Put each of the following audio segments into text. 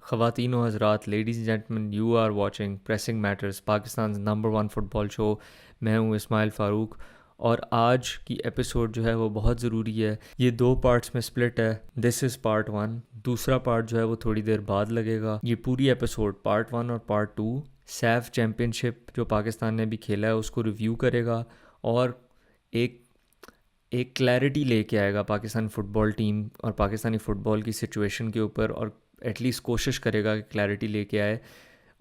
ख़वातीन व हज़रात, ladies and gentleman, you are watching pressing matters, Pakistan number 1 football show. मैं हूँ इस्माइल फ़ारूक और आज की एपिसोड जो है वो बहुत ज़रूरी है। ये 2 पार्ट्स में स्प्लिट है। This is part 1। दूसरा पार्ट जो है वो थोड़ी देर बाद लगेगा। ये पूरी एपिसोड पार्ट 1 और पार्ट 2 सैफ चैम्पियनशिप जो पाकिस्तान ने अभी खेला है उसको रिव्यू करेगा और एक एक क्लैरिटी लेके आएगा पाकिस्तान फ़ुटबॉल टीम और पाकिस्तानी फ़ुटबॉल की सिचुएशन के ऊपर, और एटलीस्ट कोशिश करेगा कि क्लैरिटी लेके आए।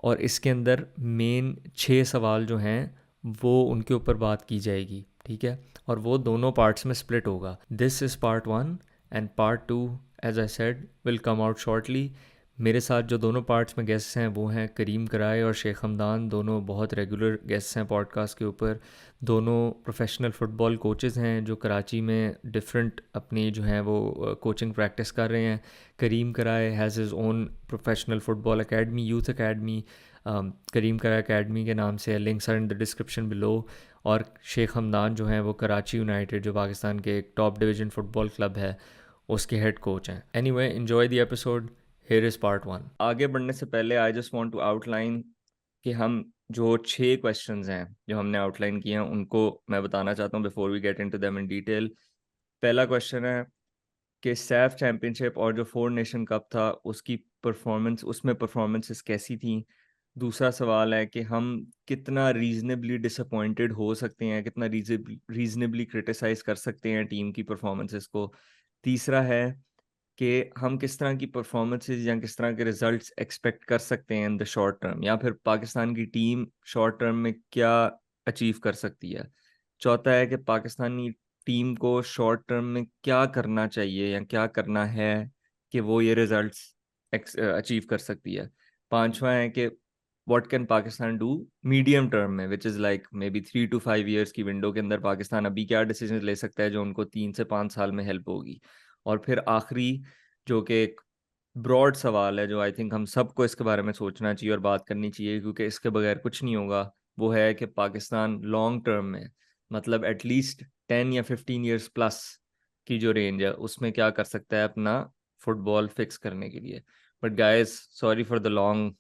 और इसके अंदर मेन 6 सवाल जो हैं वो उनके ऊपर बात की जाएगी, ठीक है। और वो दोनों पार्ट्स में स्प्लिट होगा। This is part 1 and part 2 as I said will come out shortly. मेरे साथ जो दोनों पार्ट्स में गेस्ट्स हैं वो हैं करीम कराए और शेख हमदान, दोनों बहुत रेगुलर गेस्ट्स हैं पॉडकास्ट के ऊपर। दोनों प्रोफेशनल फ़ुटबॉल कोचेज़ हैं जो कराची में डिफरेंट अपनी जो हैं वो कोचिंग प्रैक्टिस कर रहे हैं। Karim Karaye has his own professional football academy, youth academy, Karim Karaye academy के नाम से, links are in the description below. और शेख हमदान जो हैं वो कराची यूनाइटेड जो पाकिस्तान के एक टॉप डिवीज़न फ़ुटबॉल क्लब है उसके हेड कोच हैं। Anyway, enjoy the episode. Here is part 1। आगे बढ़ने से पहले I just want to outline कि हम जो 6 क्वेश्चंस हैं जो हमने आउटलाइन किए हैं उनको मैं बताना चाहता हूँ before we get into them in detail. पहला क्वेश्चन है कि सैफ चैम्पियनशिप और जो 4 नेशन कप था उसकी परफॉर्मेंस, उसमें परफॉर्मेंसेस कैसी थी। दूसरा सवाल है कि हम कितना रीजनेबली डिसअपॉइंटेड हो सकते हैं, कितना रीजनेबली क्रिटिसाइज कर सकते हैं टीम की परफॉर्मेंसेस को। तीसरा है कि हम किस तरह की परफॉर्मेंसेस या किस तरह के रिजल्ट्स एक्सपेक्ट कर सकते हैं इन द शॉर्ट टर्म, या फिर पाकिस्तान की टीम शॉर्ट टर्म में क्या अचीव कर सकती है। चौथा है कि पाकिस्तानी टीम को शॉर्ट टर्म में क्या करना चाहिए या क्या करना है कि वो ये रिजल्ट्स अचीव कर सकती है। पांचवा है कि what can Pakistan do medium term में, which is like may be 3 to 5 years की विंडो के अंदर पाकिस्तान अभी क्या डिसीजन ले सकता है जो उनको 3 से 5 साल में हेल्प होगी। और फिर आखिरी जो कि एक ब्रॉड सवाल है जो आई थिंक हम सबको इसके बारे में सोचना चाहिए और बात करनी चाहिए क्योंकि इसके बगैर कुछ नहीं होगा, वो है कि पाकिस्तान लॉन्ग टर्म में, मतलब एटलीस्ट 10 या 15 ईयर्स प्लस की जो रेंज है उसमें क्या कर सकता है अपना फुटबॉल फिक्स करने के लिए। But guys, sorry for the long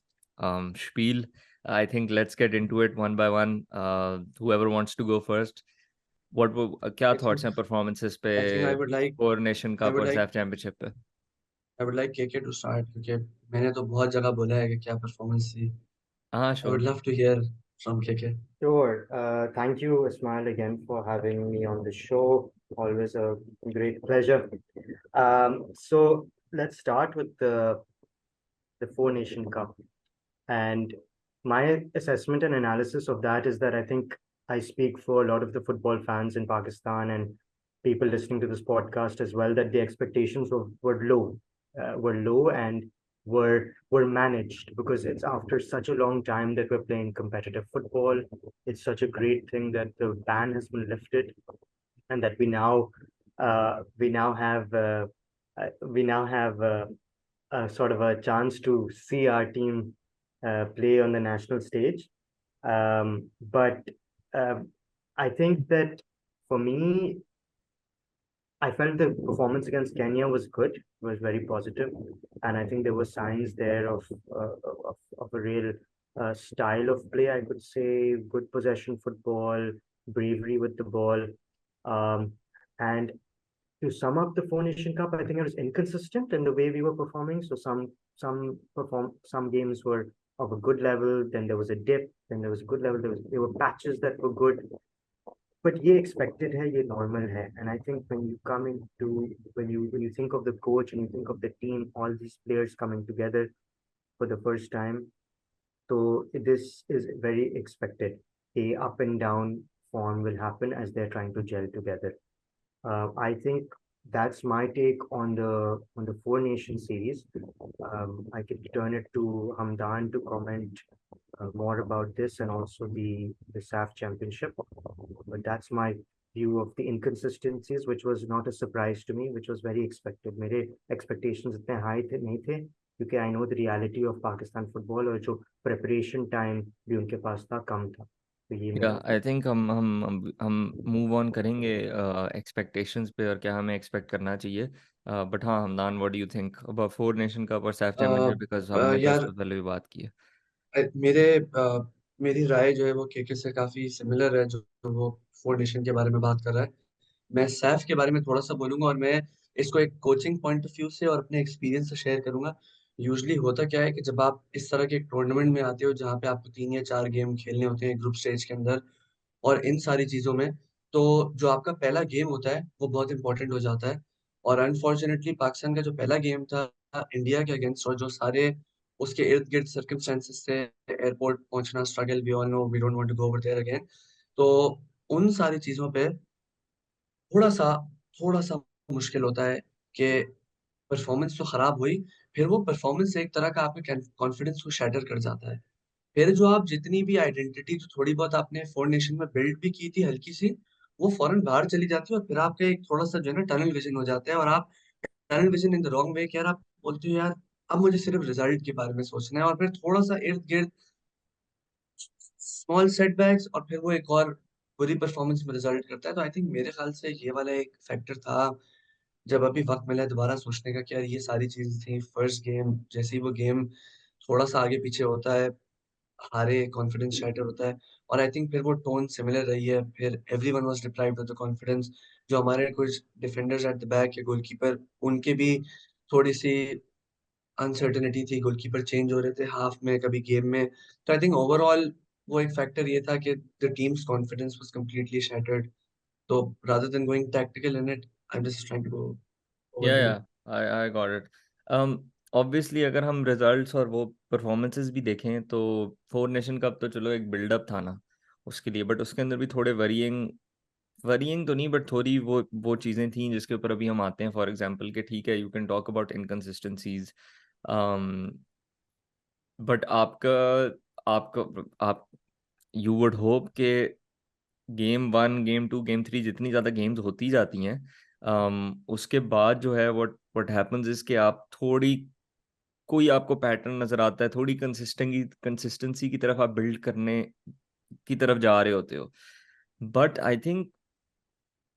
spill. I think let's get into it one by one. whoever wants to go first, क्या I थॉट्स think हैं परफॉर्मेंसेस पे, I think I would like 4 nation I cup would और like Saif championship पे। I would like KK to start क्योंकि मैंने तो बहुत जगह बोला है कि क्या परफॉर्मेंस थी. हाँ, I would sure. love to hear from KK. Sure. Thank you, Ismail, again for having me on the show. Always a great pleasure. So let's start with the Four Nation Cup. And my assessment and analysis of that is that I think I speak for a lot of the football fans in Pakistan and people listening to this podcast as well, that the expectations were low and were managed because it's after such a long time that we're playing competitive football. It's such a great thing that the ban has been lifted and that we now have sort of a chance to see our team play on the national stage. But I think that for me, I felt the performance against Kenya was good, was very positive, and I think there were signs there of a real style of play. I could say good possession football, bravery with the ball, um, and to sum up the Four Nation Cup, I think it was inconsistent in the way we were performing. So some games were of a good level, then there was a dip, then there was a good level. There were patches that were good, but ये expected है, ये normal है. And I think when you come into when you think of the coach and you think of the team, all these players coming together for the first time, so this is very expected. A up and down form will happen as they're trying to gel together. I think that's my take on the Four Nation series. I could turn it to Hamdan to comment more about this and also the SAF Championship. But that's my view of the inconsistencies, which was not a surprise to me, which was very expected. मेरे expectations इतने high थे नहीं थे क्योंकि I know the reality of Pakistan football और जो preparation time भी उनके पास था कम था. तो ये या मेरा आई थिंक हम मूव ऑन करेंगे एक्सपेक्टेशंस पे और क्या हमें एक्सपेक्ट करना चाहिए। बट हाँ Hamdan, what do you think about for nation cup और सैफ अ, चैंपियनशिप, बिकॉज हमने तो इस यार पर पहले भी बात की है। मेरे मेरी राय जो है वो केके से काफी सिमिलर है, जो वो फोर नेशन के बारे में बात कर रहा है। मैं सैफ के बारे में थोड़ा सा बोलूंगा, और मैं इसको एक कोचिंग पॉइंट ऑफ व्यू से और अपने एक्सपीरियंस से शेयर करूंगा। यूजुअली होता क्या है कि जब आप इस तरह के टूर्नामेंट में आते हो जहाँ पे आपको 3 या 4 गेम खेलने होते हैं ग्रुप स्टेज के अंदर, और इन सारी चीजों में, तो जो आपका पहला गेम होता है वो बहुत इंपॉर्टेंट हो जाता है। और अनफॉर्चुनेटली पाकिस्तान का जो पहला गेम था इंडिया के अगेंस्ट, और जो सारे उसके इर्द गिर्द सर्कमस्टेंसेस थे, एयरपोर्ट पहुंचना, struggle, we all know, we don't want to go over there again. तो उन सारी चीजों पे थोड़ा सा थोड़ा सा मुश्किल होता है कि परफॉर्मेंस तो खराब हुई, फिर वो परफॉर्मेंस एक तरह का आपके कॉन्फिडेंस को शैटर कर जाता है। फिर जो आप जितनी भी आइडेंटिटी जो थोड़ी बहुत आपने फोर नेशन में बिल्ड भी की थी हल्की सी, वो फौरन बाहर चली जाती है, और फिर आपका एक थोड़ा सा जो है ना टनल विजन हो जाता है, और आप tunnel vision in the wrong way, कि यार आप बोलते हो यार अब मुझे सिर्फ रिजल्ट के बारे में सोचना है, और फिर थोड़ा सा इर्द गिर्द स्मॉल सेटबैक्स, और फिर वो एक और बुरी परफॉर्मेंस में रिजल्ट करता है। तो आई थिंक मेरे ख्याल से ये वाला एक फैक्टर था। जब अभी वक्त मिला है दोबारा सोचने का कि यार ये सारी चीजें थी, फर्स्ट गेम जैसे ही वो गेम थोड़ा सा आगे पीछे होता है, हारे कॉन्फिडेंस शैटर होता है, और आई थिंक फिर वो टोन सिमिलर रही है, फिर everyone was deprived of the confidence. जो हमारे कुछ डिफेंडर्स एट द बैक या गोलकीपर, उनके भी थोड़ी सी अनसर्टेनिटी थी, गोलकीपर चेंज हो रहे थे हाफ में कभी गेम में। तो आई थिंक ओवरऑल वो एक फैक्टर ये था कि the teams confidence was completely shattered. तो rather than going tactical in it, I'm just trying to go या overview. I got it. Obviously अगर हम रिजल्ट्स और वो परफॉर्मेंसेस भी देखें तो फोर नेशन कप तो चलो एक बिल्डअप था ना उसके लिए, बट उसके अंदर भी थोड़े वरीइंग वरीइंग तो नहीं, बट थोड़ी वो चीज़ें थी जिसके ऊपर अभी हम आते हैं। फॉर एग्जांपल कि ठीक है, you can talk about inconsistencies, but आपका आपका आप यू वुड होप के game one, game two, game three, जितनी ज़्यादा गेम्स होती जाती हैं, उसके बाद जो है व्हाट व्हाट हैपेंस इज कि आप थोड़ी कोई आपको पैटर्न नज़र आता है, थोड़ी कंसिस्टेंसी की तरफ आप बिल्ड करने की तरफ जा रहे होते हो। बट आई थिंक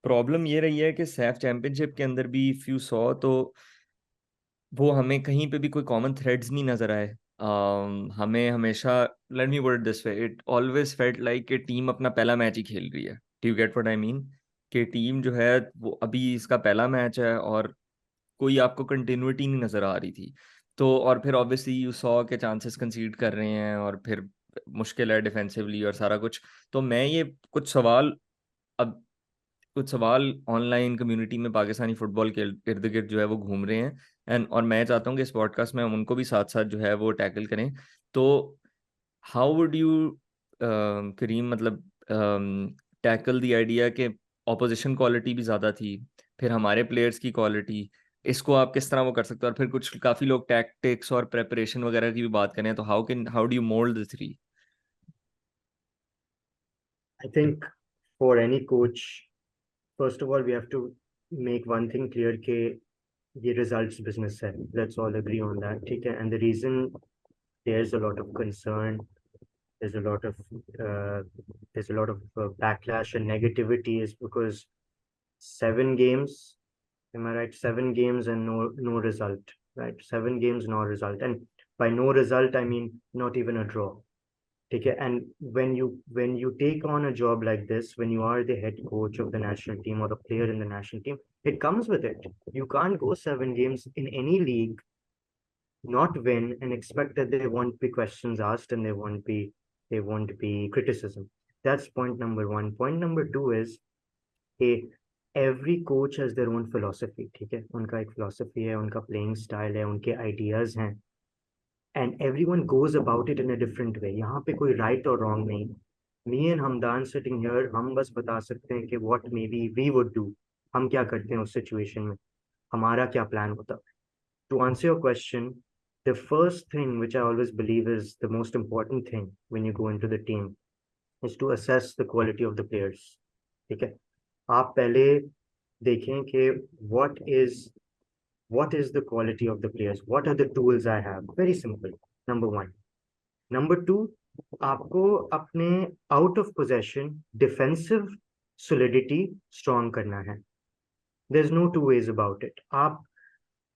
प्रॉब्लम ये रही है कि सैफ चैंपियनशिप के अंदर भी इफ़ यू सॉ तो वो हमें कहीं पे भी कोई कॉमन थ्रेड्स नहीं नजर आए। हमें हमेशा, let me word this way, it always felt like कि टीम अपना पहला मैच ही खेल रही है। Do you get what I mean? कि टीम जो है वो अभी इसका पहला मैच है और कोई आपको कंटिन्यूटी नहीं नजर आ रही थी। तो और फिर ऑब्वियसली यू सॉ के चांसेस कंसीड कर रहे हैं और फिर मुश्किल है डिफेंसिवली और सारा कुछ। तो मैं ये कुछ सवाल अब कुछ सवाल ऑनलाइन कम्युनिटी में पाकिस्तानी फुटबॉल के इर्द गिर्द जो है वो घूम रहे हैं, एंड और मैं चाहता हूँ कि इस पॉडकास्ट में हम उनको भी साथ साथ जो है वो टैकल करें। तो हाउ वुड यू करीम, मतलब टैकल द आइडिया कि ऑपोजिशन क्वालिटी भी ज़्यादा थी, फिर हमारे प्लेयर्स की क्वालिटी, इसको आप किस तरह वो कर सकते हो? और फिर कुछ काफ़ी लोग टैक्टिक्स और प्रेपरेशन वगैरह की भी बात करें, तो how do you mould the three? I think for any coach, first of all, we have to make one thing clear कि ये results business है. Let's all agree on that. ठीक है? And the reason there's a lot of concern, there's a lot of uh, there's a lot of backlash and negativity is because 7 games, am I right? 7 games and no result, right? 7 games, no result, and by no result I mean not even a draw. Okay, and when you take on a job like this, when you are the head coach of the national team or a player in the national team, it comes with it. You can't go 7 games in any league, not win, and expect that there won't be questions asked and there won't be criticism. That's point number one. Point number two is, hey, every coach has their own philosophy. ठीक है, उनका एक philosophy है, उनका playing style है, उनके ideas हैं, and everyone goes about it in a different way. यहाँ पे कोई right or wrong नहीं. Me and Hamdan sitting here, हम बस बता सकते हैं कि what maybe we would do. हम क्या करते हैं उस situation में, हमारा क्या plan होता. To answer your question, the first thing which I always believe is the most important thing when you go into the team is to assess the quality of the players. ठीक है, आप पहले देखें कि what is the quality of the players, what are the tools I have. Very simple. Number one. Number two, आपको अपने out of possession defensive solidity strong करना है. There's no two ways about it. आप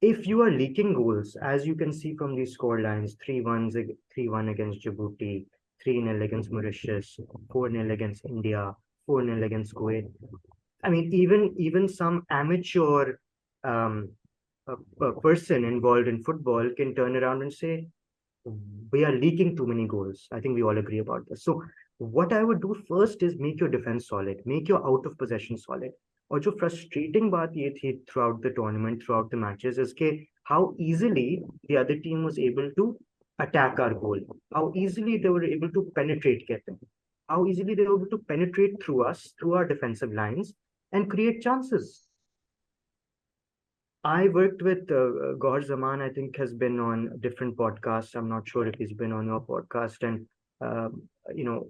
if you are leaking goals, as you can see from these score lines, 3-1 against Djibouti, 3-0 against Mauritius, 4-0 against India, 4-0 against Kuwait. I mean, even some amateur um, a person involved in football can turn around and say, we are leaking too many goals. I think we all agree about this. So what I would do first is make your defense solid, make your out of possession solid. और जो frustrating बात ये थी throughout the tournament, throughout the matches, is कि how easily the other team was able to attack our goal, how easily they were able to penetrate, कहते हैं, how easily they were able to penetrate through us, through our defensive lines, and create chances. I worked with Gaur Zaman, I think, has been on different podcasts. I'm not sure if he's been on your podcast. And, you know,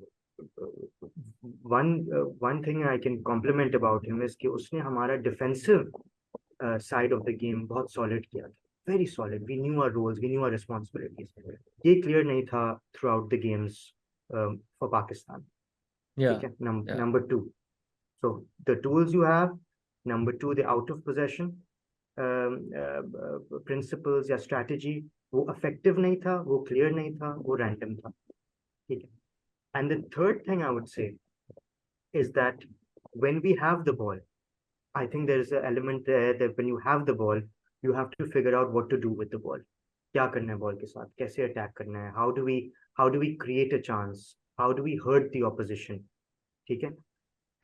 one thing I can compliment about him is कि उसने हमारा defensive side of the game बहुत solid किया था. Very solid. We knew our roles, we knew our responsibilities. ये clear नहीं था throughout the games for Pakistan. Yeah, ठीक है? yeah. Number two. So the tools you have. Number two, the out of possession principles या strategy, वो effective नहीं था, वो clear नहीं था, वो random था. ठीक है? And the third thing I would say is that when we have the ball, I think there is an element there that when you have the ball, you have to figure out what to do with the ball. क्या करना है ball के साथ, कैसे attack करना है, how do we create a chance, how do we hurt the opposition. ठीक है?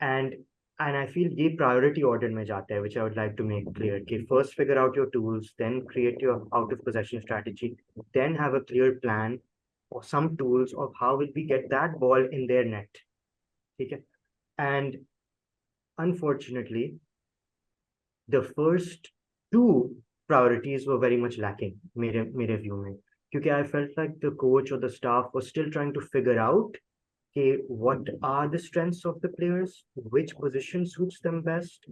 And I feel ये priority order में जाता है, which I would like to make clear. कि first figure out your tools, then create your out of possession strategy, then have a clear plan or some tools of how will we get that ball in their net. ठीक है? And unfortunately, the first two priorities were very much lacking मेरे view में, क्योंकि I felt like the coach or the staff was still trying to figure out what are the strengths of the players, which position suits them best,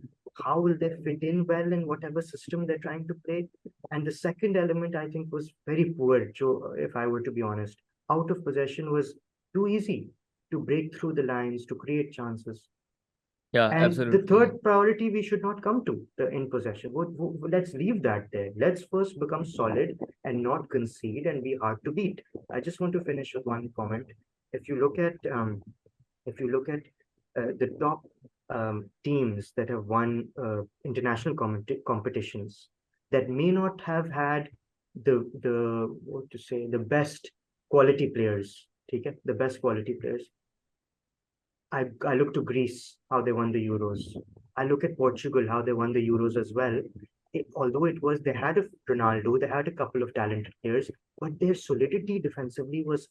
how will they fit in well in whatever system they're trying to play. And the second element I think was very poor, Joe, if I were to be honest. Out of possession was too easy to break through the lines, to create chances. Yeah, And absolutely. the third priority we should not come to, the in possession. Let's leave that there. Let's first become solid and not concede and be hard to beat. I just want to finish with one comment. If you look at the top teams that have won international competitions that may not have had the best quality players, okay? The best quality players. I look to Greece, how they won the Euros. I look at Portugal, how they won the Euros as well. Although they had a Ronaldo, they had a couple of talented players, but their solidity defensively was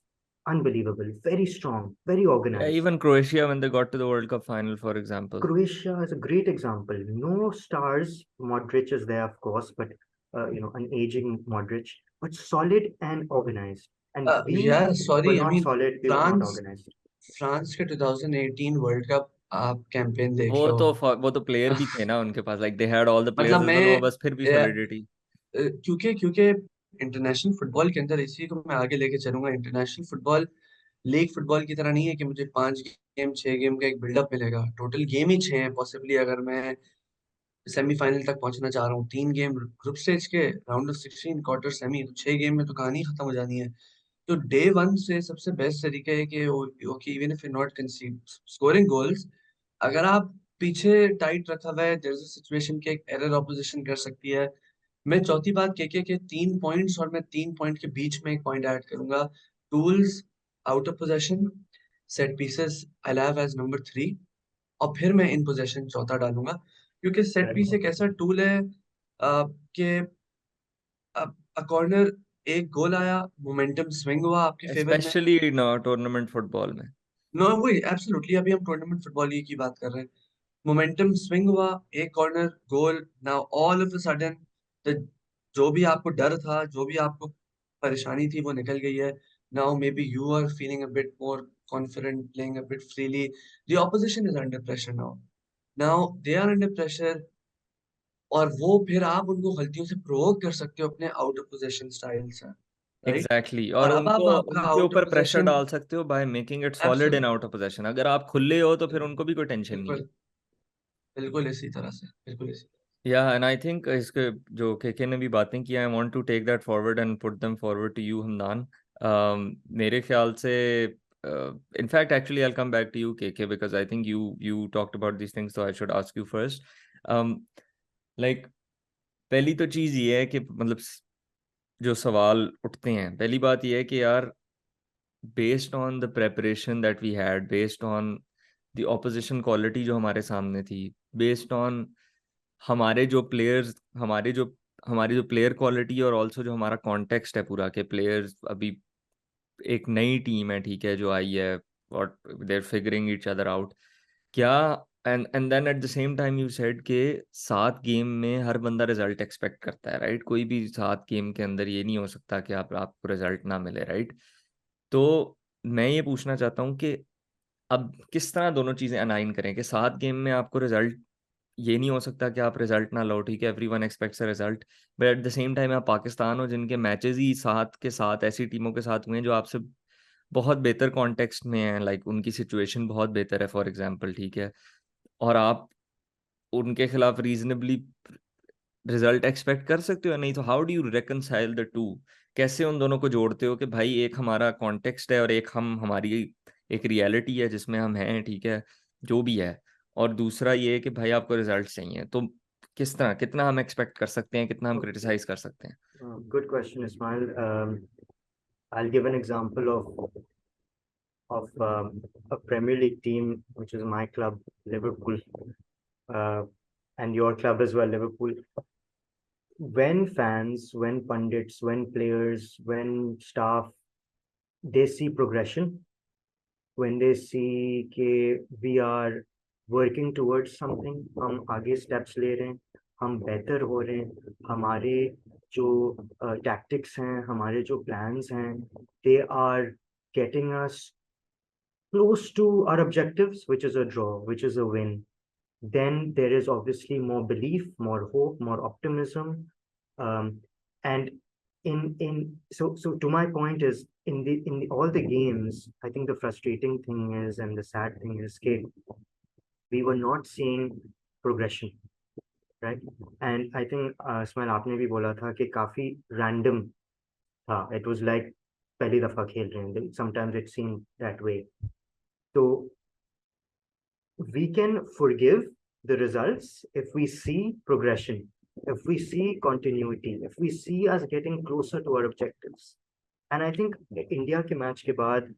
unbelievable, very strong, very organized. Yeah, even Croatia when they got to the World Cup final, for example. Croatia is a great example. No stars. Modric is there, of course, but an aging Modric, but solid and organized. And we Yeah, were sorry, I not mean, solid, we were not organized. France के 2018 world cup आप campaign देख वो लो. तो player भी थे ना उनके पास, like they had all the मतलब प्लेयर्स मैं वो बस फिर भी सॉलिडिटी. क्योंकि इंटरनेशनल फुटबॉल के अंदर इसी को मैं आगे लेके चलूंगा. इंटरनेशनल फुटबॉल लीग फुटबॉल की तरह नहीं है कि मुझे 5 गेम 6 गेम का एक बिल्डअप मिलेगा. टोटल गेम ही 6 हैं पॉसिबली. अगर मैं सेमीफाइनल तक पहुंचना चाह रहा हूँ, 3 गेम ग्रुप स्टेज के, राउंड ऑफ 16, क्वार्टर, सेमी, तो 6 गेम में तो कहानी खत्म हो जानी है. तो डे वन से सबसे बेस्ट तरीका है कि okay, even if you not कंसीड scoring goals, अगर आप पीछे टाइट रखा हुआ है, देयर इज अ सिचुएशन कि एक एरर ऑपोजिशन कर सकती है. मैं चौथी बात के 3 पॉइंट्स, और मैं 3 पॉइंट के बीच में एक पॉइंट ऐड करूंगा. Tools, out of possession, set pieces I have as number 3, और फिर मैं इन पोजेशन चौथा डालूंगा. क्योंकि सेट पीस एक ऐसा टूल है कि कॉर्नर, एक गोल आया, मोमेंटम स्विंग हुआ आपके फेवर में. स्पेशली टूर्नामेंट फुटबॉल में. नो, वही एब्सोल्युटली, अभी हम टूर्नामेंट फुटबॉल की बात कर रहे हैं. मोमेंटम स्विंग हुआ, एक corner, goal. Now all of a sudden जो भी आपको डर था, जो भी आपको परेशानी थी, वो निकल गई है. Now maybe you are feeling a bit more confident, playing a bit freely. The opposition is under pressure now they are under pressure, और वो फिर आप उनको गलतियों से प्रोवोक कर सकते हो अपने आउट ऑफ पोजीशन स्टाइल से, राइट? एग्जैक्टली. और और अब आप आपका उनके आउट ऑफ ऊपर प्रेशर पोजीशन, डाल सकते हो by making it solid in absolutely, out of position. अगर आप खुले हो तो फिर उनको भी कोई टेंशन नहीं है. बिल्कुल, बिल्कुल इसी तरह से, बिल्कुल इसी. या एंड आई थिंक इसके जो केके ने भी बातें की, I want to take that forward and put them forward to you Hamdan. मेरे ख्याल से in fact actually I'll come back to you KK because I think you talked about these things, so I should ask you first. um like पहली तो चीज़ ये है कि मतलब जो सवाल उठते हैं, पहली बात ये है कि यार based on the preparation that we had, based on the opposition quality जो हमारे सामने थी, बेस्ड ऑन हमारे जो प्लेयर्स, हमारी जो प्लेयर क्वालिटी और ऑल्सो जो हमारा कॉन्टेक्स्ट है पूरा के प्लेयर्स, अभी एक नई टीम है ठीक है जो आई है और they are figuring each other out. क्या and then at the same time you said के 7 गेम में हर बंदा रिजल्ट एक्सपेक्ट करता है, राइट? कोई भी 7 गेम के अंदर ये नहीं हो सकता कि आपको रिजल्ट ना मिले, राइट? तो मैं ये पूछना चाहता हूँ कि अब किस तरह दोनों चीज़ें अलाइन करें कि 7 गेम में आपको रिजल्ट, ये नहीं हो सकता कि आप रिजल्ट ना लो, ठीक है, everyone aspects a result, but at the same time आप पाकिस्तान हो जिनके मैचेस ही 7 के 7 ऐसी टीमों के साथ हुए हैं जो आपसे बहुत बेहतर कॉन्टेक्स्ट में है, लाइक उनकी सिचुएशन बहुत बेहतर है फॉर एग्जांपल, ठीक है, और आप उनके खिलाफ रीजनेबली रिजल्ट एक्सपेक्ट कर सकते हो या नहीं? तो how do you reconcile the two? कैसे उन दोनों को जोड़ते हो कि भाई एक हमारा कॉन्टेक्स्ट है और एक हमारी एक रियलिटी है जिसमें हम हैं, ठीक है, जो भी है, और दूसरा ये है कि भाई आपको रिजल्ट चाहिए, तो किस तरह, कितना हम एक्सपेक्ट कर सकते हैं, कितना हम Okay. क्रिटिसाइज कर सकते हैं? Good question, Ismail. I'll give an example of a Premier League team, which is my club, Liverpool, uh, and your club as well, Liverpool. When fans, when pundits, when players, when staff, they see progression, when they see कि we are working towards something, हम आगे steps ले रहे हैं, हम बेहतर हो रहे हैं, हमारे जो tactics हैं, हमारे जो plans हैं, they are getting us close to our objectives, which is a draw, which is a win. Then there is obviously more belief, more hope, more optimism, um, and so to my point is in all the games, I think the frustrating thing is and the sad thing is that we were not seeing progression, right? And I think Ismail आपने भी बोला था कि काफी random था. It was like पहली दफा खेल रहे हैं. Sometimes it seemed that way. So we can forgive the results if we see progression, if we see continuity, if we see us getting closer to our objectives. And I think India ke match ke baad,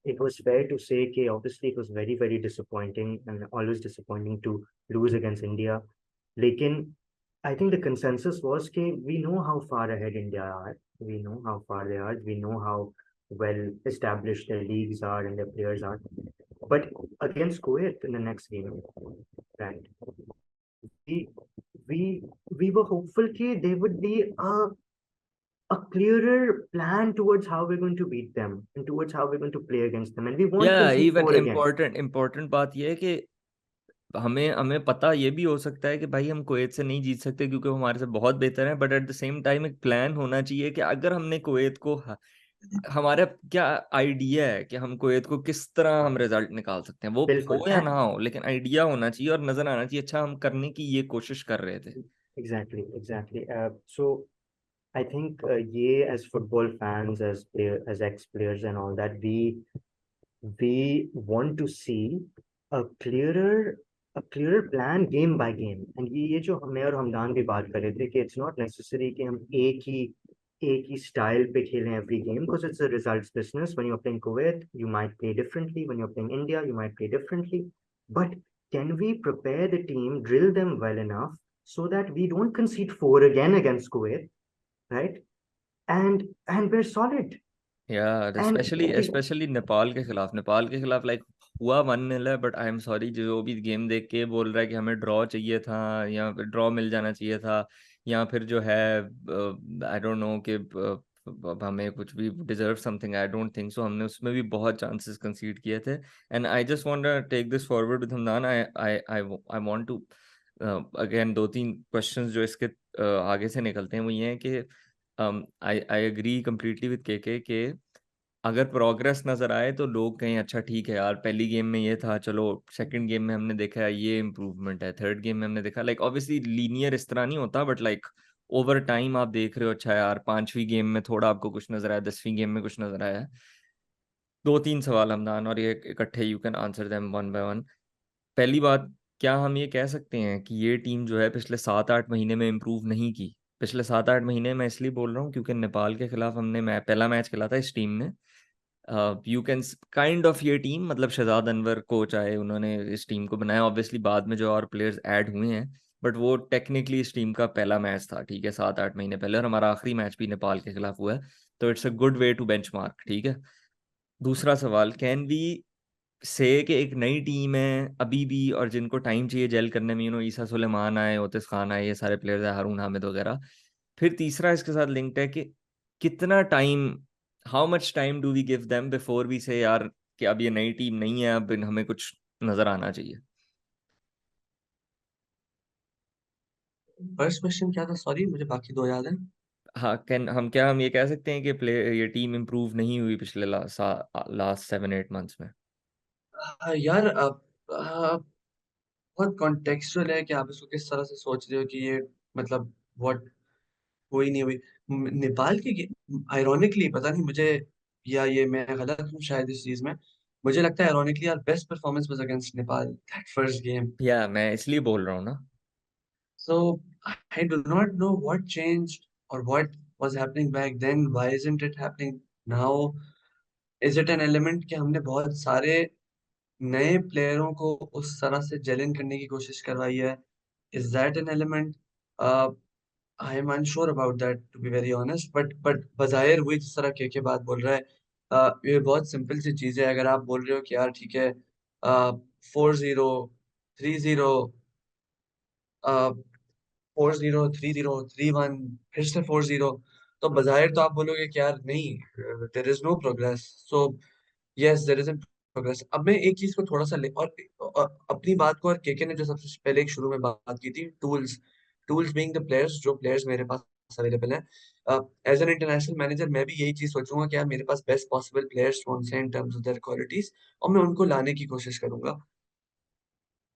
it was fair to say that obviously it was very, very disappointing and always disappointing to lose against India. Lekin I think the consensus was that we know how far ahead India are. We know how far they are. We know how well established their leagues are and their players are. But against Kuwait in the next game, right? We we we were hopeful that there would be a clearer plan towards how we're going to beat them and towards how we're going to play against them, and we won't या concede even four again. Important बात यह है कि हमें हमें पता ये भी हो सकता है कि भाई हम कुवैत से नहीं जीत सकते क्योंकि वो हमारे से बहुत बेहतर है, but at the same time एक प्लान होना चाहिए कि अगर हमने कुवैत को हमारा क्या आइडिया है कि हम कुवैत को किस तरह हम रिजल्ट निकाल सकते हैं, वो बिल्कुल. हो या ना हो, लेकिन आइडिया होना चाहिए और नजर आना चाहिए अच्छा हम करने की ये कोशिश कर रहे थे. Exactly. So I think yeah, as football fans, as ex-players and all that, we want to see a clearer a clearer plan game by game. And ये जो मैं और हमदान भी बात कर रहे थे कि it's not necessary कि हम एक ही style पे खेलें every game because it's a results business. When you're playing Kuwait, you might play differently. When you're playing India, you might play differently. But can we prepare the team, drill them well enough so that we don't concede four again against Kuwait, right? And we're solid. यार And specially Nepal के खिलाफ like हुआ 1-0 है, but I am sorry जो भी game देख के बोल रहा है कि हमें ड्रॉ चाहिए था या ड्रॉ मिल जाना चाहिए था, या फिर जो है आई डोंट नो कि हमें कुछ भी deserve something, I don't think so. हमने उसमें भी बहुत चांसेस कंसीड किए थे. And I just want to take this forward with Hamdan. I want to again 2-3 questions जो इसके आगे से निकलते हैं वो ये हैं कि I agree completely with KK के अगर प्रोग्रेस नज़र आए तो लोग कहें अच्छा ठीक है यार, पहली गेम में ये था, चलो सेकंड गेम में हमने देखा ये इम्प्रूवमेंट है, थर्ड गेम में हमने देखा, लाइक ऑब्वियसली लीनियर इस तरह नहीं होता, बट लाइक ओवर टाइम आप देख रहे हो अच्छा यार, पांचवी गेम में थोड़ा आपको कुछ नजर आया, 10वीं गेम में कुछ नजर आया। दो तीन सवाल हमदान, और ये इकट्ठे you can answer them one by one. पहली बात, क्या हम ये कह सकते हैं कि ये टीम जो है पिछले 7-8 महीने में इम्प्रूव नहीं की? पिछले 7-8 महीने मैं इसलिए बोल रहा हूँ क्योंकि नेपाल के खिलाफ हमने पहला मैच खेला था इस टीम ने। यू कैन काइंड ऑफ ये टीम, मतलब शहजाद अनवर कोच आए, उन्होंने इस टीम को बनाया, ऑब्वियसली बाद में जो और प्लेयर्स ऐड हुए हैं, बट वो टेक्निकली इस टीम का पहला मैच था, ठीक है, 7-8 महीने पहले, और हमारा आखिरी मैच भी नेपाल के खिलाफ हुआ है। तो it's a good way to benchmark, ठीक है। दूसरा सवाल, कैन वी से कि एक नई टीम है अभी भी, और जिनको टाइम चाहिए जेल करने में, ईसा सुलेमान आए, ओतिस खान आए, ये सारे प्लेयर्स हैं, हारून हामिद वगैरह। फिर तीसरा इसके साथ लिंक्ड है कि कितना time, how much time do we give them before we say यार कि अब ये नई टीम नहीं है, अब हमें कुछ नजर आना चाहिए। फर्स्ट क्वेश्चन क्या था, सॉरी मुझे बाकी दो याद है। हाँ, कैन हम ये कह सकते हैं कि ये टीम इम्प्रूव नहीं हुई पिछले लास्ट 7-8 मंथ्स में? यार बहुत कॉन्टेक्चुअल है कि आप इसको किस तरह से सोच रहे हो कि ये मतलब व्हाट हुई नहीं हुई। नेपाल की आयरॉनिकली पता नहीं मुझे, या ये मैं गलत हूँ शायद इस चीज में, मुझे लगता है ironically our best performance was against Nepal that first game. या मैं इसलिए बोल रहा हूँ ना। So I do not know what changed और what was happening back then, why isn't it happening now. Is it an element कि हमने बहुत सारे नए प्लेयरों को उस तरह से जेलिन करने की कोशिश करवाई है? Is that an element? I am unsure about that to be very honest, but बजाहिर हुई जिस तरह के बात बोल रहा है, ये बहुत सिंपल सी चीज है। अगर आप बोल रहे हो कि यार ठीक है 4-0, 3-0, 4-0, 3-0, 3-1, फिर से 4-0, तो बजाहिर तो आप बोलोगे कि यार नहीं, there is no progress. So yes there is progress. अब मैं एक चीज को थोड़ा सा और अपनी बात को, और केके ने जो सबसे पहले एक शुरू में बात की थी, tools, tools being the players, जो प्लेयर्स मेरे पास अवेलेबल है। एज एन इंटरनेशनल मैनेजर मैं भी यही चीज सोचूंगा कि यार मेरे पास बेस्ट पॉसिबल प्लेयर्स कौन से in terms of their qualities, और मैं उनको लाने की कोशिश करूंगा।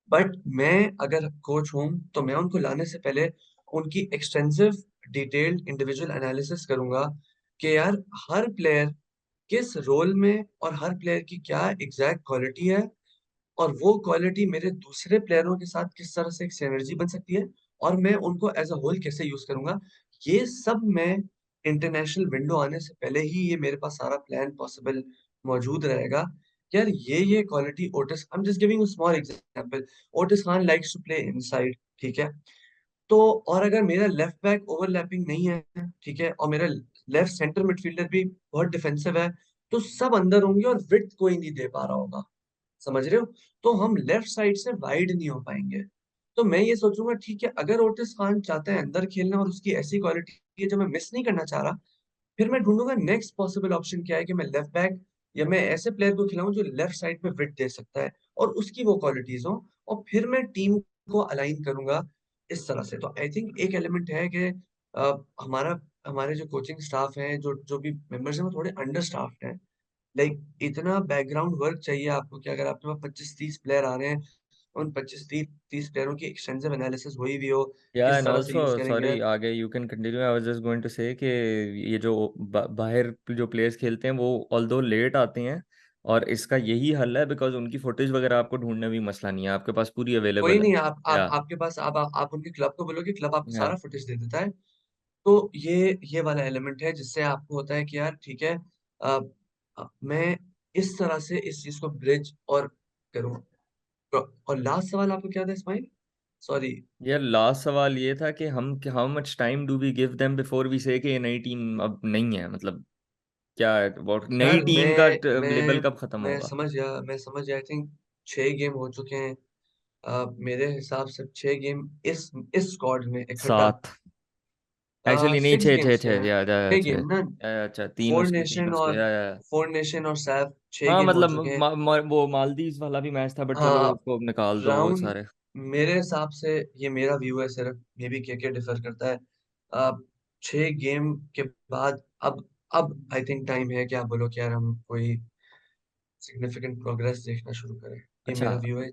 बट मैं अगर कोच हूं तो मैं उनको लाने से पहले उनकी एक्सटेंसिव डिटेल्ड इंडिविजुअल एनालिसिस करूंगा कि यार हर प्लेयर किस रोल में और हर प्लेयर की क्या एग्जैक्ट क्वालिटी है, और वो क्वालिटी मेरे दूसरे प्लेयरों के साथ किस तरह से एक सिनर्जी बन सकती है, और मैं उनको एज अ होल कैसे यूज करूंगा। ये सब मैं इंटरनेशनल विंडो आने से पहले ही, ये मेरे पास सारा प्लान पॉसिबल मौजूद रहेगा। यार ये quality Otis, I am just giving a small example, Otis Khan likes to play inside, ठीक है। तो और अगर मेरा लेफ्ट बैक ओवरलैपिंग नहीं है, ठीक है, और मेरा लेफ्ट सेंटर मिडफील्डर भी बहुत डिफेंसिव है, तो सब अंदर होंगे और विड्थ कोई नहीं दे पा रहा होगा, समझ रहे हो? तो हम लेफ्ट साइड से वाइड नहीं हो पाएंगे। तो मैं ये सोचूंगा ठीक है, अगर ओटिस खान चाहता है अंदर खेलना और उसकी ऐसी क्वालिटी है जो मैं मिस नहीं करना चाह रहा, फिर मैं ढूंढूंगा नेक्स्ट पॉसिबल ऑप्शन क्या है कि मैं लेफ्ट बैक या मैं ऐसे प्लेयर को खिलाऊं जो लेफ्ट साइड पे विड दे सकता है और उसकी वो क्वालिटीज हो, और फिर मैं टीम को अलाइन करूंगा इस तरह से। तो आई थिंक एक एलिमेंट है कि हमारा हमारे जो कोचिंग स्टाफ है, जो जो भी मेंबर्स हैं, वो थोड़े अंडर स्टाफ्ड हैं। लाइक इतना बैकग्राउंड वर्क चाहिए आपको कि अगर आपके पास 25-30 प्लेयर आ रहे हैं, उन 25-30 प्लेयरों की एक्सटेंसिव एनालिसिस हुई भी हो, या किस एंड तरह से ऑल्सो यूज सॉरी, करेंगे। आगे you can continue, I was just going to say कि ये जो बाहर जो प्लेयर्स खेलते हैं वो ऑल्दो लेट आते हैं, और इसका यही हल है बिकॉज उनकी फुटेज वगैरह आपको ढूंढने में भी मसला नहीं है, आपके पास पूरी कोई अवेलेबल है। नहीं, आप या आपके पास आप उनके क्लब को बोलोगे, क्लब आपको या सारा फुटेज दे देता है। तो ये वाला एलिमेंट है जिससे आपको होता है कि यार ठीक है, अ, मैं इस तरह से इस चीज को ब्रिज और करूँ। और लास्ट सवाल आपको क्या था इस्माइल, सॉरी। यार लास्ट सवाल ये था कि हम how much time do we give them before we say कि ये नई टीम अब नहीं है, मतलब क्या है वो नई यार टीम का लेबल कब खत्म मैं होगा? समझ गया, मैं समझ गया। आई थिंक 6 गेम हो चुके हैं। मेरे हिसाब से 6 गेम इस स्क्वाड में इकट्ठा। सात। एक्चुअली नहीं, सिक्स छः छः गेम्स छः, हैं, या 6 गेम ना। अच्छा, तीन फोर उसके तीन नेशन उसके, और या फोर नेशन और सैफ छह हाँ गेम हो मतलब चुके हैं। वो मालदीव वाला भी मैच था, बट चलो हाँ, उसको निकाल दो वो राउंड, सारे। मेरे हिसाब से, ये मेरा व्यू है सिर्फ, मे भी के डिफर करता है। 6 गेम के बाद अब अब आई थिंक टाइम है कि आप बोलो कि यार हम कोई सिग्निफिकेंट प्रोग्रेस देखना शुरू करें। ये अच्छा, मेरा व्यू है।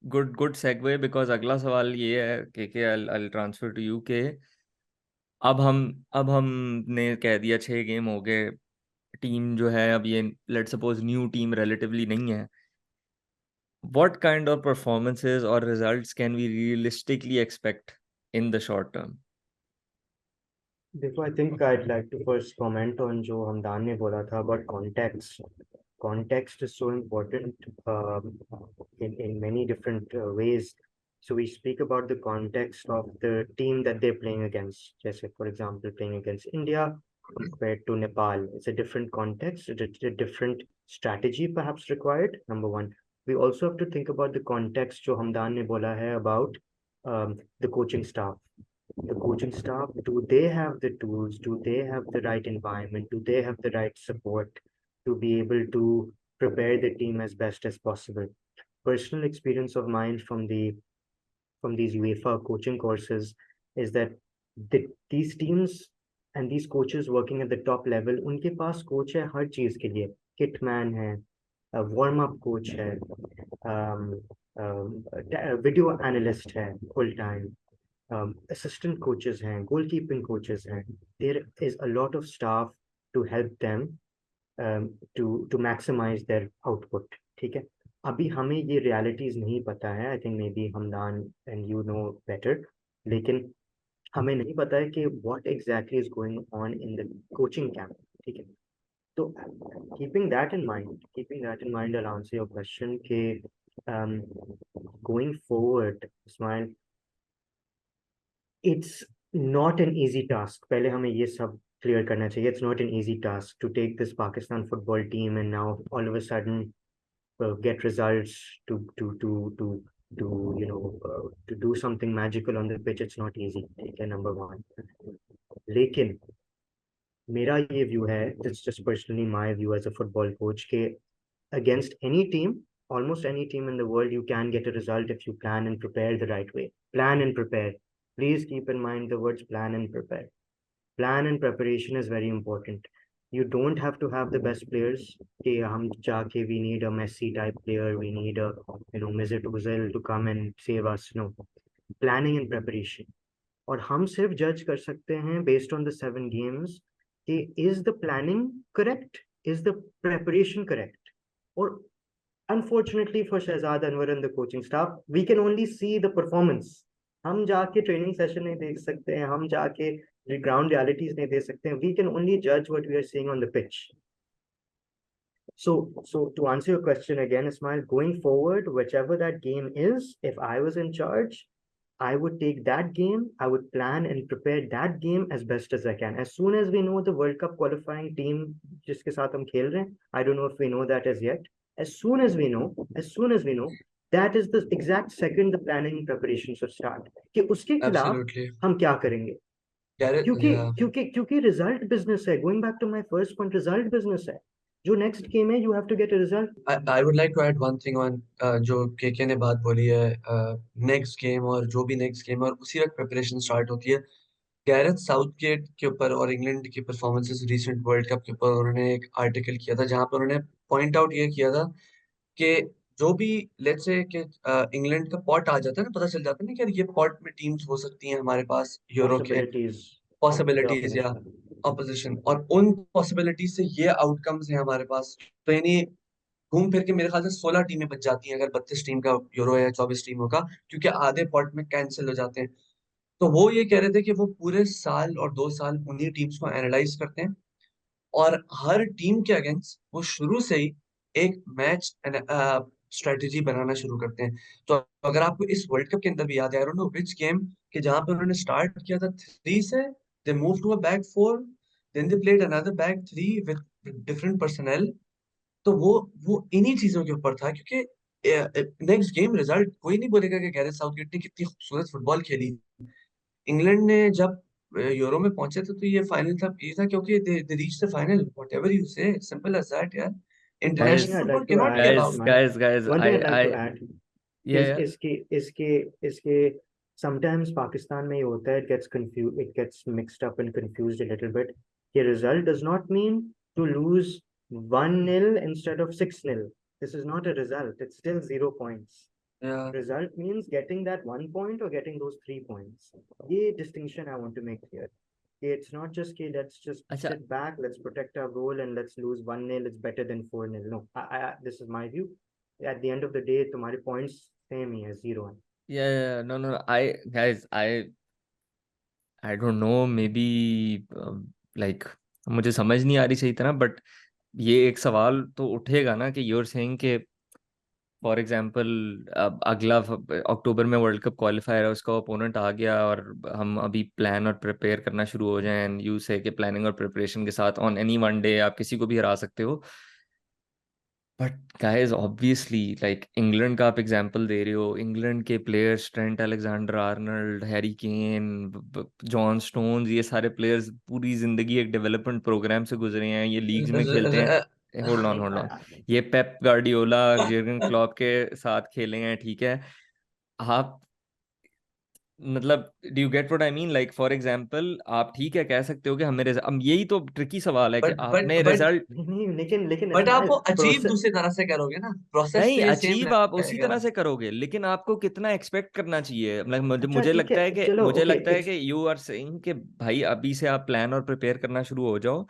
गुड गुड सेगवे, बिकॉज अगला सवाल ये है के आई ट्रांसफर टू यू के अब हमने कह दिया 6 गेम हो गए, टीम जो है अब ये let suppose new team relatively नहीं है, what kind of performances or results can we realistically expect in the short term? देखो, I think I'd like to first comment on जो हमदान ने बोला था about context. Context is so important in many different ways. So we speak about the context of the team that they're playing against. Just like, for example, playing against India compared to Nepal. It's a different context, it's a different strategy perhaps required, number one. We also have to think about the context जो हमदान ने बोला है about the coaching staff. The coaching staff, do they have the tools? Do they have the right environment? Do they have the right support to be able to prepare the team as best as possible? Personal experience of mine from these UEFA coaching courses is that these teams and these coaches working at the top level, उनके पास coach है हर चीज के लिए, kit man है, warm up coach है, video analyst है full time, assistant coaches हैं, goalkeeping coaches हैं. There is a lot of staff to help them to maximize their output. ठीक है, अभी हमें ये realities नहीं पता है. I think maybe Hamdan and you know better, लेकिन हमें नहीं पता है कि what exactly is going on in the coaching camp. ठीक है, तो keeping that in mind, I'll answer your question कि going forward, Ismail, it's not an easy task. पहले हमें ये सब clear करना चाहिए. It's not an easy task to take this Pakistan football team and now all of a sudden get results to to do something magical on the pitch. It's not easy. ठीक है, number one. लेकिन मेरा ये view है, it's just personally my view as a football coach, कि against any team, almost any team in the world, you can get a result if you plan and prepare the right way. Plan and prepare. Please keep in mind the words plan and prepare. Plan and preparation is very important. You don't have to have the best players. कि हम जाके we need a Messi type player, we need a Mesut Ozil to come and save us. No, planning and preparation. और हम सिर्फ जज कर सकते हैं based on the 7 games कि is the planning correct, is the preparation correct, or unfortunately for Shahzad Anwar and the coaching staff, we can only see the performance. हम जाके training session नहीं देख सकते हैं, हम जाके ground realities नहीं देख सकते हैं. We can only judge what we are seeing on the pitch. So to answer your question again, Ismail, going forward, whichever that game is, if I was in charge, I would take that game, I would plan and prepare that game as best as I can. As soon as we know the World Cup qualifying team जिसके साथ हम खेल रहे हैं, I don't know if we know that as yet. As soon as we know, that is the exact second the planning and preparation should start. कि उसके खिलाफ Absolutely. हम क्या करेंगे? Gareth, yeah. क्योंकि रिजल्ट बिजनेस है. Going back to my first point, result business है. जो नेक्स्ट गेम है, you have to get a result. I would like to add one thing on जो केके ने बात बोली है नेक्स्ट गेम, और जो भी नेक्स्ट गेम और उसी वक्त प्रिपरेशन स्टार्ट होती है. गैरेथ साउथगेट के ऊपर और इंग्लैंड की परफॉर्मेंसेस रिसेंट वर्ल्ड कप के ऊपर उन्होंने एक आर्टिकल किया था जहां पर उन्होंने पॉइंट आउट ये किया था कि जो भी लेट्स से कि इंग्लैंड का पॉट आ जाता है ना, पता चल जाता है ना कि यार ये पॉट में टीम्स हो सकती हैं हमारे पास यूरो के, पॉसिबिलिटीज ऑफ द पॉसिबिलिटीज या ऑपोजिशन. ऑपोजिशन, और उन पॉसिबिलिटीज से ये आउटकम्स हैं हमारे पास. तो यानी घूम फिर के मेरे ख्याल से 16 टीमें बच जाती हैं अगर 32 टीम का यूरो है या 24 टीमों का, क्योंकि आधे पॉट में कैंसिल हो जाते हैं. तो वो ये कह रहे थे कि वो पूरे साल और 2 साल उन्हीं टीम्स को एनालाइज करते हैं और हर टीम के अगेंस्ट वो शुरू से ही एक मैच स्ट्रेटेजी बनाना शुरू करते हैं. तो अगर आपको इस वर्ल्ड कप के अंदर भी याद है, I don't know which game, कि जहां पे उन्होंने स्टार्ट किया था 3 से, they move to a back 4, then they played another back 3 with different personal. तो वो इन्हीं चीजों के ऊपर था, क्योंकि नेक्स्ट गेम रिजल्ट कोई नहीं बोलेगा कि गैरेथ साउथगेट ने कितनी खूबसूरत फुटबॉल खेली. इंग्लैंड ने जब यूरो में पहुंचे थे तो ये फाइनल था, ये था क्योंकि they reach the final, whatever you से, सिंपल एज दैट यार. One thing international Guys, I'd football like to can not be add, guys, about. Ismail, guys, guys, one thing I'd like to I, add yeah, is yeah. इसके sometimes Pakistan में ये होता है, it gets confused, it gets mixed up and confused a little bit. The result does not mean to lose 1-0 instead of 6-0. This is not a result. It's still 0 points. Yeah. Result means getting that 1 point or getting those 3 points. This distinction I want to make clear. It's not just okay, let's just अच्छा sit back, let's protect our goal, and let's lose 1-0. It's better than 4-0. No, this is my view. At the end of the day, तुम्हारे points same ही है, 0 है. yeah, no, no, I guys, I don't know, maybe like मुझे समझ नहीं आ रही सही तरह, but ये एक सवाल तो उठेगा ना कि you're saying कि फॉर एग्जाम्पल अब अगला अक्टूबर में वर्ल्ड कप क्वालिफायर है, उसका ओपोनेंट आ गया और हम अभी प्लान और प्रिपेयर करना शुरू हो जाएं, एंड यू से कि प्लानिंग और प्रिपरेशन के साथ ऑन एनी वन डे आप किसी को भी हरा सकते हो. But guys obviously like England का आप एग्जांपल दे रहे हो, इंग्लैंड के players Trent Alexander Arnold, Harry Kane, John stones, ये सारे प्लेयर्स पूरी जिंदगी एक डेवलपमेंट प्रोग्राम से गुजरे हैं, ये लीग्स में खेलते हैं. Hold on, hold on. ये पेप गार्डियोला, जर्गन क्लॉप के साथ खेले हैं, ठीक है. आप मतलब do you get what I mean, like for example आप ठीक है कह सकते हो कि हमें अब यही तो ट्रिकी सवाल है कि आपने बट रिजल्ट, नहीं, लेकिन बट आप इस्माइल वो अचीव प्रोसेस. दूसरी तरह से करोगे ना, प्रोसेस नहीं तो ये सेम अचीव आप उसी रहेगा. तरह से करोगे, लेकिन आपको कितना एक्सपेक्ट करना चाहिए. मतलब मुझे अच्छा मुझे ठीक लगता है है, कि चलो मुझे ओके, लगता है इट्स कि यू आर सेइंग कि भाई अभी से आप प्लान और प्रिपेयर करना शुरू हो जाओ.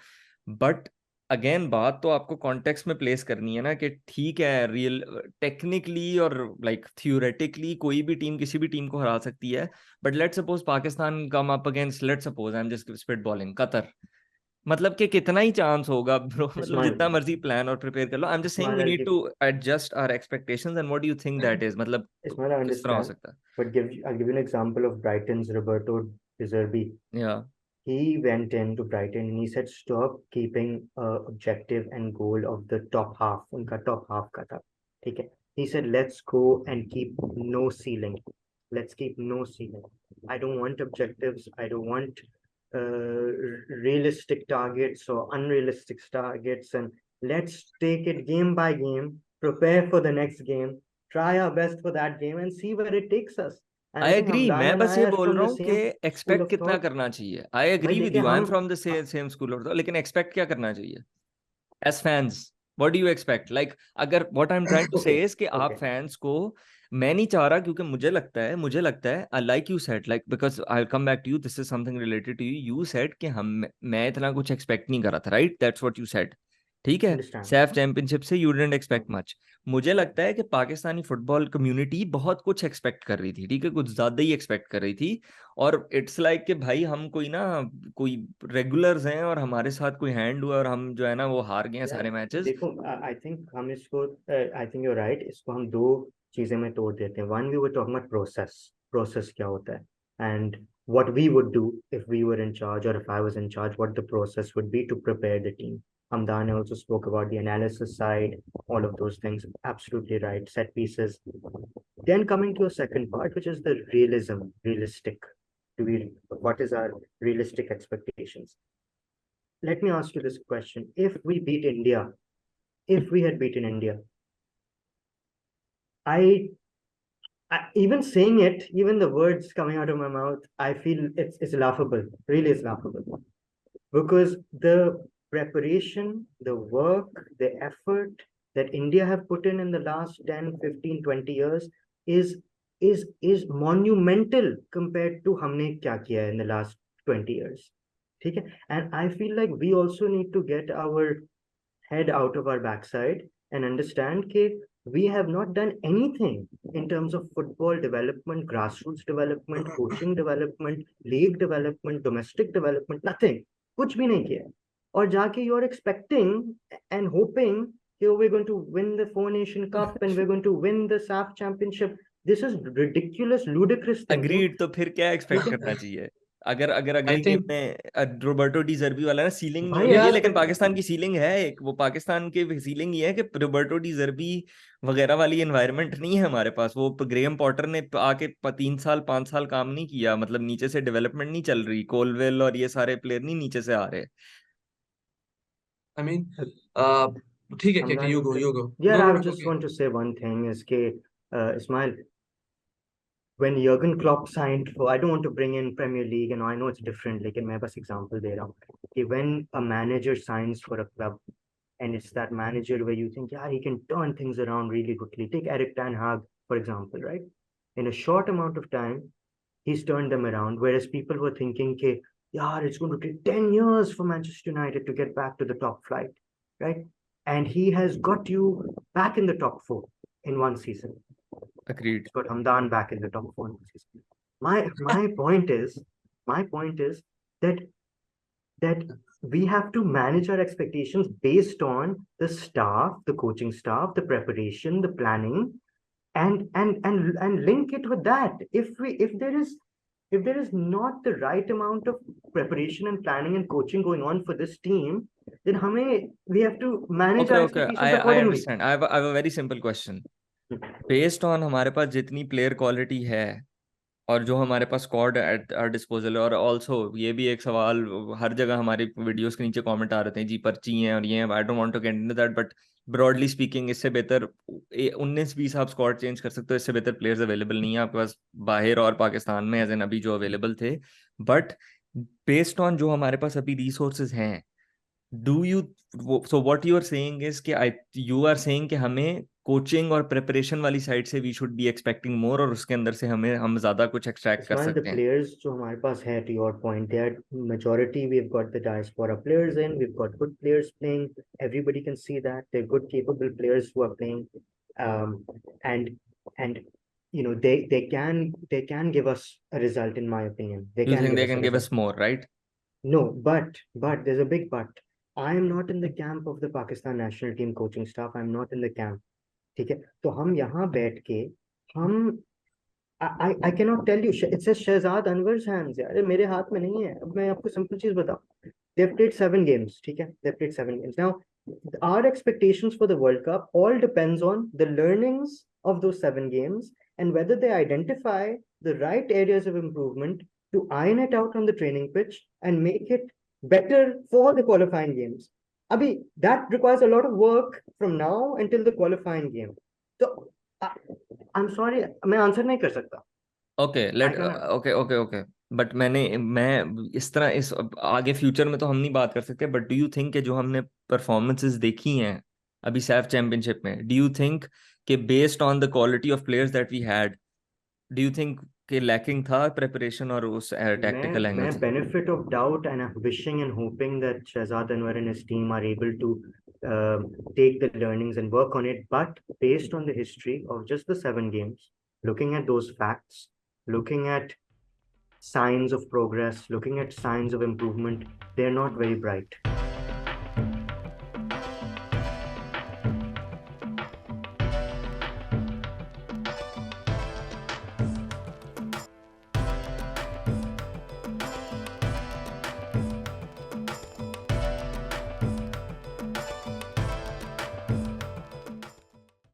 बट अगेन बात तो आपको कॉन्टेक्स्ट में प्लेस करनी है ना कि ठीक है, रियल टेक्निकली और लाइक थ्योरेटिकली कोई भी टीम किसी भी टीम को हरा सकती है. But let's suppose Pakistan come up against, let's suppose I am just spit bowling, Qatar. मतलब कि कितना ही चांस होगा ब्रो, मतलब इस्माइल जितना मर्जी प्लान और प्रिपेयर कर लो. I am just saying we I'll need give to adjust our expectations, and what do you think that is, मतलब Ismail, I किस तरह हो understand, सकता but I'll give you an example of Brighton's Roberto De Zerbi. है. या He went into Brighton and he said, "Stop keeping objective and goal of the top half. उनका top half का था, ठीक है? He said, let's go and keep no ceiling. Let's keep no ceiling. I don't want objectives. I don't want realistic targets or unrealistic targets. And let's take it game by game. Prepare for the next game. Try our best for that game and see where it takes us." And I I think agree, Hamdan मैं and बस I ये are बोल from रहा the हूँ कि same school expect of कितना thought. करना चाहिए. आई भाई एग्री विद देखिए यू, आई एम हम from the same school of thought, लेकिन एक्सपेक्ट क्या करना चाहिए as fans? What do you expect, like अगर what I am trying to say okay, is कि आप okay. फैंस को, मैं नहीं चाह रहा, क्योंकि मुझे लगता है like you said, like because I will come back to you, this is something related to you. You said कि हम, मैं इतना कुछ एक्सपेक्ट नहीं कर रहा था, right? That's what you said. ठीक है. Understand. सैफ चैंपियनशिप से you didn't expect Mhm. Much. मुझे लगता है कि पाकिस्तानी फुटबॉल कम्युनिटी बहुत कुछ एक्सपेक्ट कर रही थी, ठीक है, कुछ ज्यादा ही एक्सपेक्ट कर रही थी. और इट्स लाइक कि भाई हम कोई ना, कोई रेगुलर्स हैं और हमारे साथ कोई हैंड हुआ और हम जो है ना वो हार गए हैं यार सारे मैचेस. देखो, आई थिंक हम इसको, आई थिंक यू राइट, इसको हम दो चीजें में तोड़ देते हैं. One, we were talking about process क्या होता है, and what we would do if we were in charge, or if I was in charge, what the process would be to prepare the team. Hamdan also spoke about the analysis side, all of those things. Absolutely right. Set pieces. Then coming to a second part, which is the realistic. Do we, what is our realistic expectations? Let me ask you this question. If we had beaten India, I, even saying it, even the words coming out of my mouth, I feel it's laughable. Really, it's laughable. Because the preparation, the work, the effort that India have put in the last 10, 15, 20 years is is monumental compared to हमने क्या किया in the last 20 years. ठीक है? And I feel like we also need to get our head out of our backside and understand that we have not done anything in terms of football development, grassroots development, coaching development, league development, domestic development, nothing. कुछ भी नहीं किया. और जाके you're expecting and hoping that we're going to win the Four Nation Cup and we're going to win the SAFF Championship. This is ridiculous, ludicrous thinking. Agreed. तो फिर क्या expect लेकिन करना चाहिए? अगर अगर आई अगली गेम थिंक में रोबर्टो डी जर्बी वाला ना सीलिंग नहीं भाई होनी चाहिए, यार लेकिन पाकिस्तान की सीलिंग है एक, वो पाकिस्तान की सीलिंग ये है कि रोबर्टो डी जर्बी वगैरह वाली एनवायरनमेंट नहीं है हमारे पास. वो ग्रेहम पॉटर ने आके 3 साल 5 साल काम नहीं किया, मतलब नीचे से डेवलपमेंट नहीं चल रही, कोलवेल और ये सारे प्लेयर नहीं नीचे से आ रहे. आई मीन ठीक है, Hamdan, you you go can. You go. Yeah, no I no no, just want to say one thing is that Ismail, when Jurgen Klopp signed for, I don't want to bring in Premier League, and I know it's different. Like, मैं बस example दे रहा हूँ. कि when a manager signs for a club, and it's that manager where you think, yeah, he can turn things around really quickly. Take Eric Ten Hag, for example, right? In a short amount of time, he's turned them around. Whereas people were thinking, okay, yeah, it's going to take 10 years for Manchester United to get back to the top flight, right? And he has got you back in the top four in one season. Agreed. He's got Hamdan back in the top four in one season. My point is that that we have to manage our expectations based on the staff, the coaching staff, the preparation, the planning, and link it with that. If there is not the right amount of preparation and planning and coaching going on for this team, then we have to manage our Okay. expectations I accordingly. understand. I have a very simple question. Based on हमारे पास जितनी player quality है और जो हमारे पास squad eight our disposal है, और also ये भी एक सवाल हर जगह हमारी वीडियोस के नीचे कमेंट आ रहे हैं, जी पर्ची हैं और ये हैं, I don't want to get into that, but broadly speaking इससे बेहतर 19-20 आप स्क्वाड चेंज कर सकते हो, इससे बेहतर प्लेयर्स अवेलेबल नहीं है आपके पास बाहर और पाकिस्तान में एज एन अभी जो अवेलेबल थे. बट बेस्ड ऑन जो हमारे पास अभी रिसोर्सेज हैं, do you so what you are saying is कि यू आर सेइंग कि हमें कोचिंग और प्रिपरेशन वाली साइड से we should be expecting more, और उसके अंदर से हम ज्यादा कुछ एक्सट्रैक्ट कर Ismail, the सकते हैं. players जो हमारे पास है, to your point, they are majority. We've got the diaspora players in. We've got good players playing. Everybody can see that they're good, capable players who are playing, um, and and you know they can give us a result, in my opinion. They You can think give they us a can give result. us more, right? No, but there's a big but. I am not in the camp of the Pakistan national team coaching staff. I'm not in the camp. ठीक है, तो हम यहाँ बैठ के हम I cannot tell you. It says Shahzad Anwar's hands. यार मेरे हाथ में नहीं है. अब मैं आपको सिंपल चीज बताऊं. They've played 7 games. ठीक है, they've played 7 games. Now, our expectations for the World Cup all depends on the learnings of those 7 games and whether they identify the right areas of improvement to iron it out on the training pitch and make it better for the qualifying games. Abhi, that requires a lot of work from now until the qualifying game. So, I'm sorry, मैं answer नहीं कर सकता. Okay. But मैं इस तरह इस आगे future में तो हम नहीं बात कर सकते, बट डू यू थिंक कि जो हमने परफॉर्मेंसेस देखी हैं अभी सैफ चैंपियनशिप में, डू यू थिंक कि based on the quality of players that we had, do you think कि लैकिंग था प्रिपरेशन और उस टैक्टिकल एंगल मैं से? benefit of doubt and I'm wishing and hoping that Shahzad Anwar and his team are able to take the learnings and work on it. But based on the history of just the 7 games, looking at those facts, looking at signs of progress, looking at signs of improvement, they're not very bright.